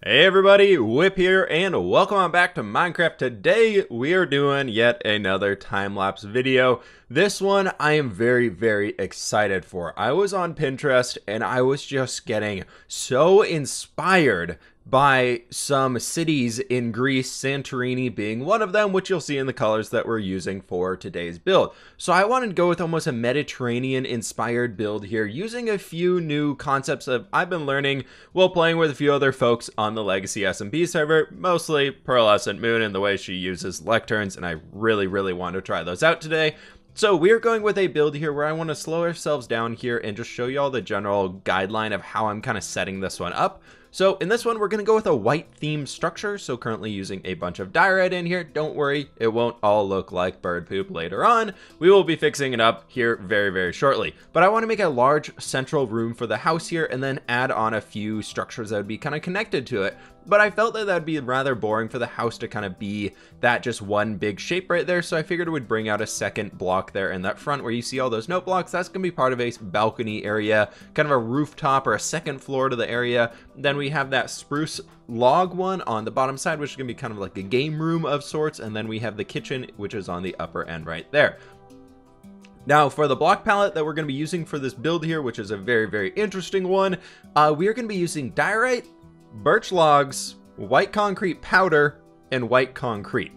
Hey everybody, Whip here, and welcome on back to Minecraft. Today we are doing yet another time-lapse video. This one I am very excited for. I was on Pinterest and I was just getting so inspired by some cities in Greece, Santorini being one of them, which you'll see in the colors that we're using for today's build. So I wanted to go with almost a Mediterranean inspired build here, using a few new concepts that I've been learning while playing with a few other folks on the Legacy SMP server, mostly Pearlescent Moon and the way she uses lecterns, and I really want to try those out today. So we're going with a build here where I want to slow ourselves down here and just show you all the general guideline of how I'm kind of setting this one up. So in this one, we're going to go with a white theme structure. So currently using a bunch of diorite in here. Don't worry, it won't all look like bird poop later on. We will be fixing it up here very shortly. But I want to make a large central room for the house here and then add on a few structures that would be kind of connected to it. But I felt that that'd be rather boring for the house to kind of be that just one big shape right there. So I figured it would bring out a second block there in that front where you see all those note blocks. That's going to be part of a balcony area, kind of a rooftop or a second floor to the area. Then we have that spruce log one on the bottom side, which is going to be kind of like a game room of sorts. And then we have the kitchen, which is on the upper end right there. Now, for the block palette that we're going to be using for this build here, which is a very interesting one, we are going to be using diorite, birch logs, white concrete powder, and white concrete.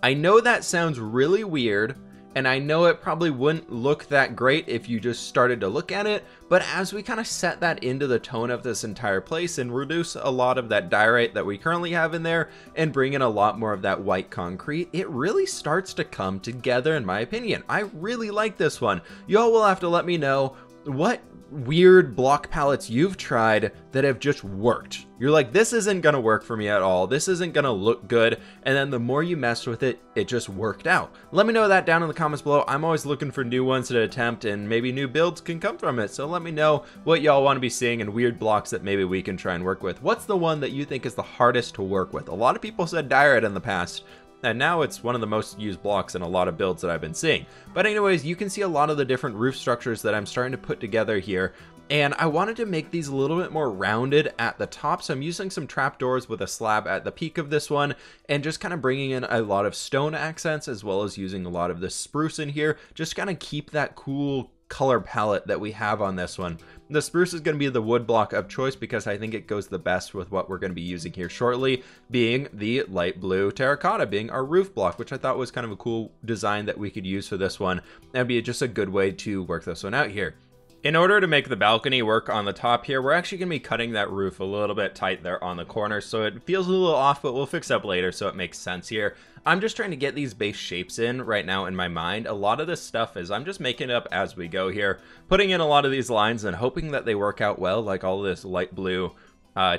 I know that sounds really weird, and I know it probably wouldn't look that great if you just started to look at it, but as we kind of set that into the tone of this entire place and reduce a lot of that diorite that we currently have in there and bring in a lot more of that white concrete, it really starts to come together in my opinion. I really like this one. Y'all will have to let me know what weird block palettes you've tried that have just worked. You're like, this isn't gonna work for me at all, this isn't gonna look good, and then the more you messed with it, it just worked out. Let me know that down in the comments below. I'm always looking for new ones to attempt, and maybe new builds can come from it. So let me know what y'all want to be seeing and weird blocks that maybe we can try and work with. What's the one that you think is the hardest to work with? A lot of people said diorite in the past, and now it's one of the most used blocks in a lot of builds that I've been seeing. But anyways, you can see a lot of the different roof structures that I'm starting to put together here. And I wanted to make these a little bit more rounded at the top. So I'm using some trapdoors with a slab at the peak of this one and just kind of bringing in a lot of stone accents as well as using a lot of the spruce in here. Just kind of keep that cool color palette that we have on this one. The spruce is going to be the wood block of choice because I think it goes the best with what we're going to be using here shortly, being the light blue terracotta being our roof block, which I thought was kind of a cool design that we could use for this one and be just a good way to work this one out here. In order to make the balcony work on the top here, we're actually going to be cutting that roof a little bit tight there on the corner, so it feels a little off, but we'll fix up later so it makes sense here. I'm just trying to get these base shapes in right now in my mind. A lot of this stuff is I'm just making it up as we go here, putting in a lot of these lines and hoping that they work out well, like all this light blue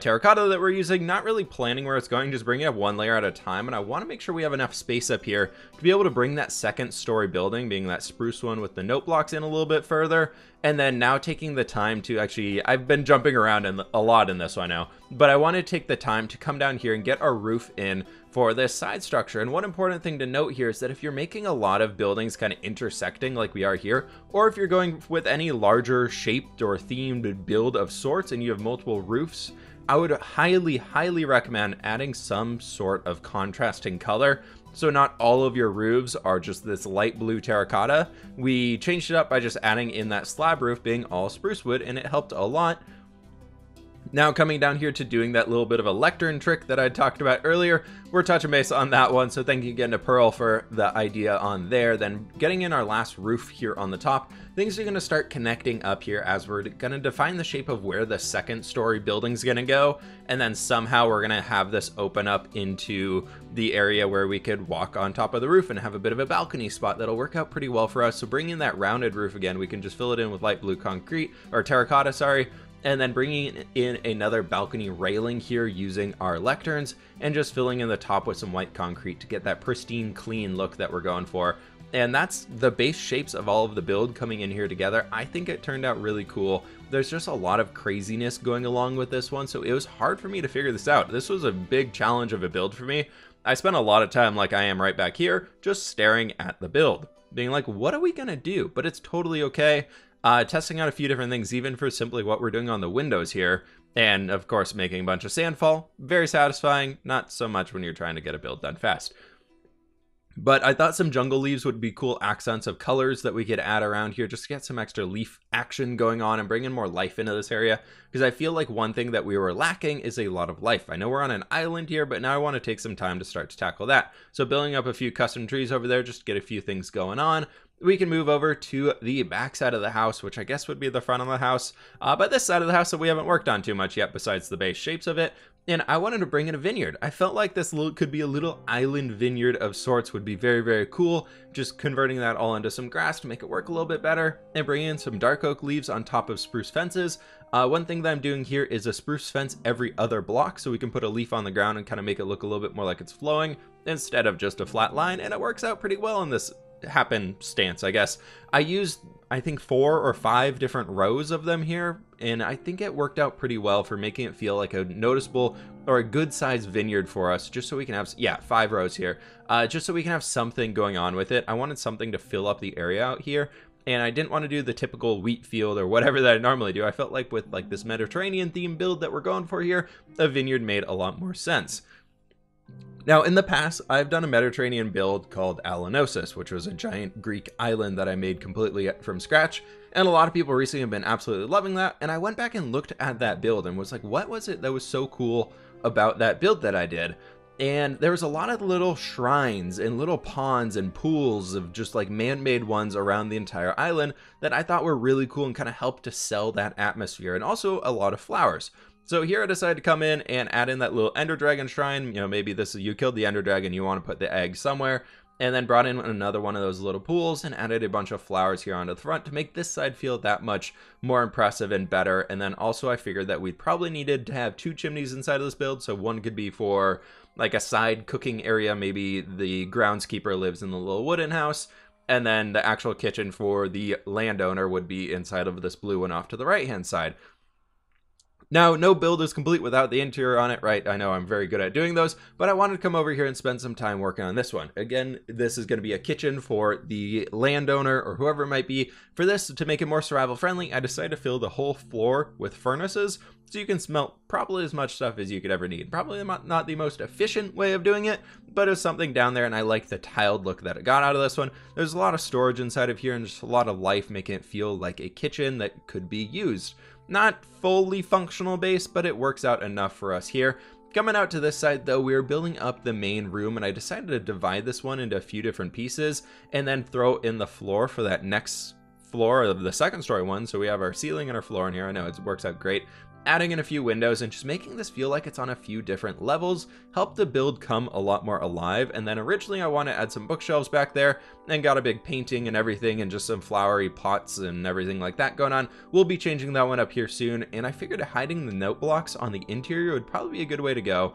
terracotta that we're using, not really planning where it's going, just bringing up one layer at a time. And I want to make sure we have enough space up here to be able to bring that second story building, being that spruce one with the note blocks, in a little bit further. And then now taking the time to actually, I've been jumping around a lot in this one now, but I want to take the time to come down here and get our roof in for this side structure. And one important thing to note here is that if you're making a lot of buildings kind of intersecting like we are here, or if you're going with any larger shaped or themed build of sorts and you have multiple roofs, I would highly recommend adding some sort of contrasting color. So not all of your roofs are just this light blue terracotta. We changed it up by just adding in that slab roof being all spruce wood, and it helped a lot. Now coming down here to doing that little bit of a lectern trick that I talked about earlier, we're touching base on that one, so thank you again to Pearl for the idea on there. Then getting in our last roof here on the top, things are going to start connecting up here as we're going to define the shape of where the second story building's going to go, and then somehow we're going to have this open up into the area where we could walk on top of the roof and have a bit of a balcony spot that'll work out pretty well for us. So bringing that rounded roof again, we can just fill it in with light blue concrete, or terracotta, sorry, and then bringing in another balcony railing here using our lecterns and just filling in the top with some white concrete to get that pristine, clean look that we're going for. And that's the base shapes of all of the build coming in here together. I think it turned out really cool. There's just a lot of craziness going along with this one, so it was hard for me to figure this out. This was a big challenge of a build for me. I spent a lot of time, like I am right back here, just staring at the build, being like, what are we gonna do? But it's totally okay. Testing out a few different things, even for simply what we're doing on the windows here. And of course, making a bunch of sandfall, very satisfying, not so much when you're trying to get a build done fast. But I thought some jungle leaves would be cool accents of colors that we could add around here just to get some extra leaf action going on and bring in more life into this area. Because I feel like one thing that we were lacking is a lot of life. I know we're on an island here, but now I want to take some time to start to tackle that. So building up a few custom trees over there just to get a few things going on. We can move over to the back side of the house, which I guess would be the front of the house. But this side of the house that we haven't worked on too much yet besides the base shapes of it. And I wanted to bring in a vineyard. I felt like this could be a little island vineyard of sorts would be very, very cool. Just converting that all into some grass to make it work a little bit better and bringing in some dark oak leaves on top of spruce fences. One thing that I'm doing here is a spruce fence every other block so we can put a leaf on the ground and kind of make it look a little bit more like it's flowing instead of just a flat line. And it works out pretty well in this happenstance, I guess. I used, I think, 4 or 5 different rows of them here, and I think it worked out pretty well for making it feel like a noticeable or a good sized vineyard for us, just so we can have, yeah, 5 rows here, just so we can have something going on with it. I wanted something to fill up the area out here, and I didn't want to do the typical wheat field or whatever that I normally do. I felt like with like this Mediterranean theme build that we're going for here, a vineyard made a lot more sense. Now, in the past, I've done a Mediterranean build called Alanosis, which was a giant Greek island that I made completely from scratch, and a lot of people recently have been absolutely loving that, and I went back and looked at that build and was like, what was it that was so cool about that build that I did? And there was a lot of little shrines and little ponds and pools of just like man-made ones around the entire island that I thought were really cool and kind of helped to sell that atmosphere, and also a lot of flowers. So here I decided to come in and add in that little Ender Dragon shrine. You know, maybe this is, you killed the Ender Dragon, you want to put the egg somewhere. And then brought in another one of those little pools and added a bunch of flowers here onto the front to make this side feel that much more impressive and better. And then also I figured that we probably needed to have 2 chimneys inside of this build. So one could be for like a side cooking area. Maybe the groundskeeper lives in the little wooden house. And then the actual kitchen for the landowner would be inside of this blue one off to the right-hand side. Now, no build is complete without the interior on it, right? I know I'm very good at doing those, but I wanted to come over here and spend some time working on this one. Again, this is going to be a kitchen for the landowner or whoever it might be. For this, to make it more survival friendly, I decided to fill the whole floor with furnaces so you can smelt probably as much stuff as you could ever need. Probably not the most efficient way of doing it, but it was something down there, and I like the tiled look that it got out of this one. There's a lot of storage inside of here and just a lot of life, making it feel like a kitchen that could be used. Not fully functional base, but it works out enough for us here. Coming out to this side though, we were building up the main room, and I decided to divide this one into a few different pieces and then throw in the floor for that next floor of the second story one. So we have our ceiling and our floor in here. I know it works out great. Adding in a few windows and just making this feel like it's on a few different levels helped the build come a lot more alive. And then originally I want to add some bookshelves back there and got a big painting and everything and just some flowery pots and everything like that going on. We'll be changing that one up here soon, and I figured hiding the note blocks on the interior would probably be a good way to go.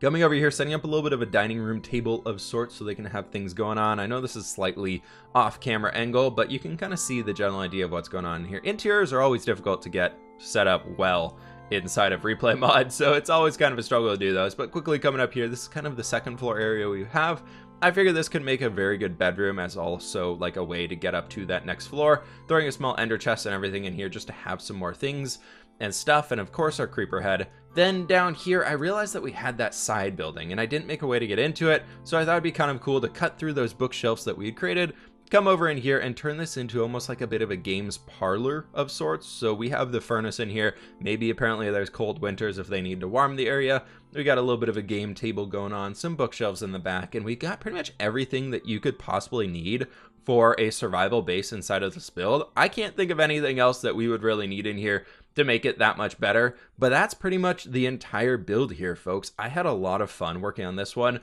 Coming over here, setting up a little bit of a dining room table of sorts so they can have things going on. I know this is slightly off camera angle, but you can kind of see the general idea of what's going on here. Interiors are always difficult to get set up well inside of Replay Mod, so it's always kind of a struggle to do those. But quickly coming up here, this is kind of the second floor area we have. I figured this could make a very good bedroom as also like a way to get up to that next floor, throwing a small ender chest and everything in here just to have some more things and stuff, and of course our creeper head. Then down here I realized that we had that side building and I didn't make a way to get into it, so I thought it'd be kind of cool to cut through those bookshelves that we had created, come over in here and turn this into almost like a bit of a games parlor of sorts. So we have the furnace in here, maybe apparently there's cold winters if they need to warm the area. We got a little bit of a game table going on, some bookshelves in the back, and we got pretty much everything that you could possibly need for a survival base inside of this build. I can't think of anything else that we would really need in here to make it that much better, but that's pretty much the entire build here, folks. I had a lot of fun working on this one.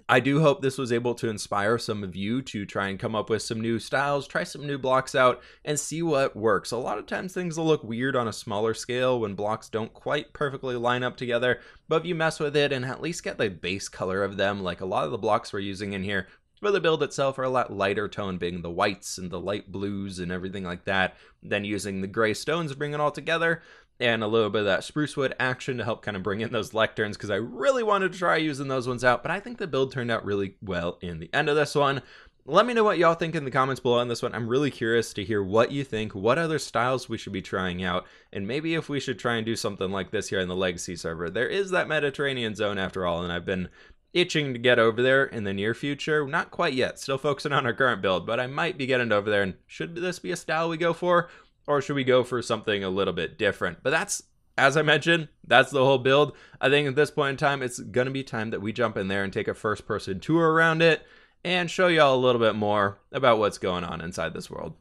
I do hope this was able to inspire some of you to try and come up with some new styles, try some new blocks out, and see what works. A lot of times things will look weird on a smaller scale when blocks don't quite perfectly line up together, but if you mess with it and at least get the base color of them, like a lot of the blocks we're using in here for the build itself are a lot lighter tone, being the whites and the light blues and everything like that, then using the gray stones to bring it all together, and a little bit of that spruce wood action to help kind of bring in those lecterns, because I really wanted to try using those ones out, but I think the build turned out really well in the end of this one. let me know what y'all think in the comments below on this one. I'm really curious to hear what you think, what other styles we should be trying out, and maybe if we should try and do something like this here in the Legacy server. There is that Mediterranean zone after all, and I've been itching to get over there in the near future. Not quite yet, still focusing on our current build, but I might be getting over there. And should this be a style we go for, or should we go for something a little bit different? But that's, as I mentioned, that's the whole build. I think at this point in time, it's gonna be time that we jump in there and take a first person tour around it and show y'all a little bit more about what's going on inside this world.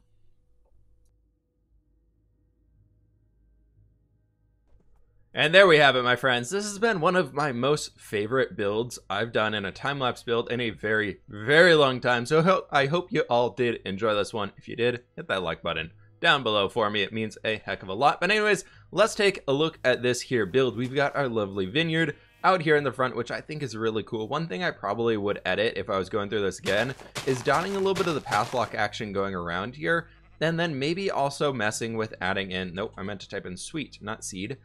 And there we have it, my friends. This has been one of my most favorite builds I've done in a time-lapse build in a very, very long time. So I hope you all did enjoy this one. If you did, hit that like button down below for me. It means a heck of a lot. But anyways, let's take a look at this here build. We've got our lovely vineyard out here in the front, which I think is really cool. One thing I probably would edit if I was going through this again is dotting a little bit of the path lock action going around here. And then maybe also messing with adding in, nope, I meant to type in sweet, not seed.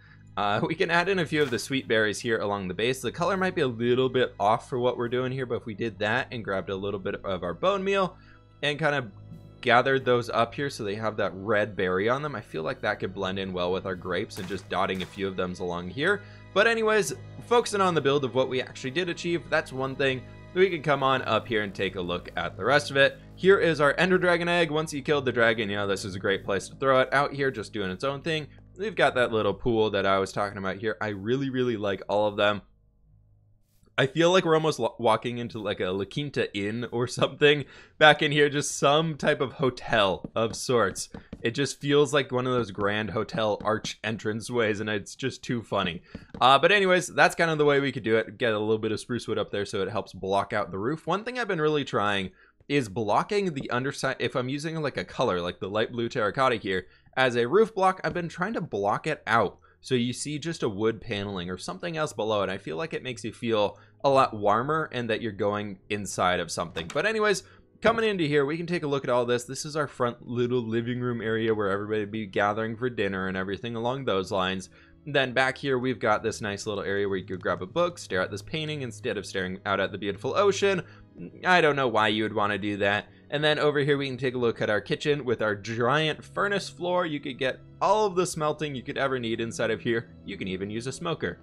We can add in a few of the sweet berries here along the base. The color might be a little bit off for what we're doing here, but if we did that and grabbed a little bit of our bone meal and kind of gathered those up here so they have that red berry on them, I feel like that could blend in well with our grapes, and just dotting a few of them along here. But anyways, focusing on the build of what we actually did achieve, that's one thing. We can come on up here and take a look at the rest of it. Here is our Ender Dragon egg. Once you killed the dragon, you know, this is a great place to throw it out here, just doing its own thing. We've got that little pool that I was talking about here. I really, really like all of them. I feel like we're almost walking into like a La Quinta Inn or something back in here, just some type of hotel of sorts. It just feels like one of those grand hotel arch entrance ways, and it's just too funny. But anyways, that's kind of the way we could do it. Get a little bit of spruce wood up there so it helps block out the roof. One thing I've been really trying is blocking the underside. If I'm using like a color like the light blue terracotta here as a roof block, I've been trying to block it out so you see just a wood paneling or something else below it. I feel like it makes you feel a lot warmer and that you're going inside of something. But anyways, coming into here, we can take a look at all this. This is our front little living room area where everybody would be gathering for dinner and everything along those lines. Then back here, we've got this nice little area where you could grab a book, stare at this painting instead of staring out at the beautiful ocean. I don't know why you would want to do that. And then over here, we can take a look at our kitchen with our giant furnace floor. You could get all of the smelting you could ever need inside of here. You can even use a smoker.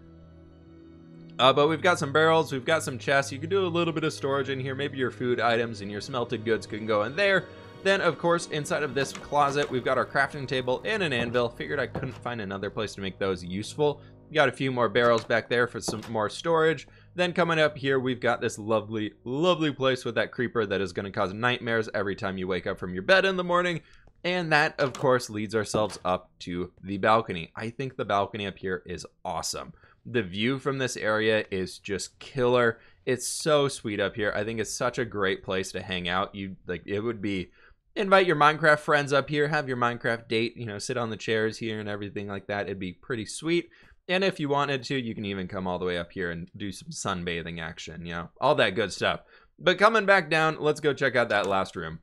But we've got some barrels, we've got some chests. You could do a little bit of storage in here. Maybe your food items and your smelted goods can go in there. Then, of course, inside of this closet, we've got our crafting table and an anvil. Figured I couldn't find another place to make those useful. We got a few more barrels back there for some more storage. Then coming up here, we've got this lovely, lovely place with that creeper that is going to cause nightmares every time you wake up from your bed in the morning. And that, of course, leads ourselves up to the balcony. I think the balcony up here is awesome. The view from this area is just killer. It's so sweet up here. I think it's such a great place to hang out. It would be, invite your Minecraft friends up here, have your Minecraft date, you know, sit on the chairs here and everything like that. It'd be pretty sweet. And if you wanted to, you can even come all the way up here and do some sunbathing action, you know, all that good stuff. But coming back down, let's go check out that last room.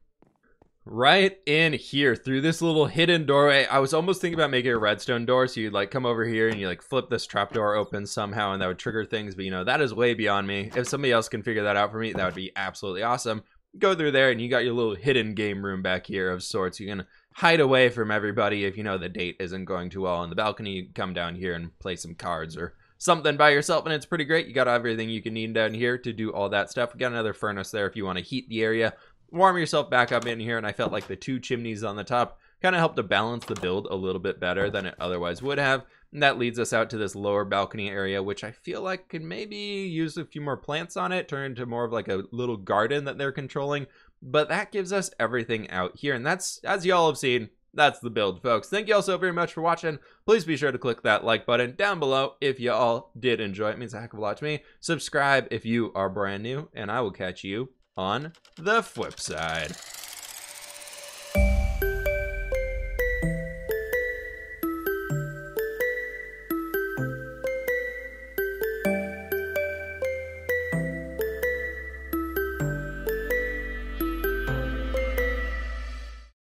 Right in here, through this little hidden doorway, I was almost thinking about making a redstone door, so you'd like come over here and you like flip this trapdoor open somehow and that would trigger things, but you know, that is way beyond me. If somebody else can figure that out for me, that would be absolutely awesome. Go through there and you got your little hidden game room back here of sorts. You can hide away from everybody if you know the date isn't going too well on the balcony. You come down here and play some cards or something by yourself, and it's pretty great. You got everything you can need down here to do all that stuff. We got another furnace there if you want to heat the area, warm yourself back up in here. And I felt like the two chimneys on the top kind of helped to balance the build a little bit better than it otherwise would have. And that leads us out to this lower balcony area, which I feel like could maybe use a few more plants on it, turn into more of like a little garden that they're controlling. But that gives us everything out here. And that's, as y'all have seen, that's the build, folks. Thank you all so very much for watching. Please be sure to click that like button down below if you all did enjoy it. It means a heck of a lot to me. Subscribe if you are brand new, and I will catch you on the flip side.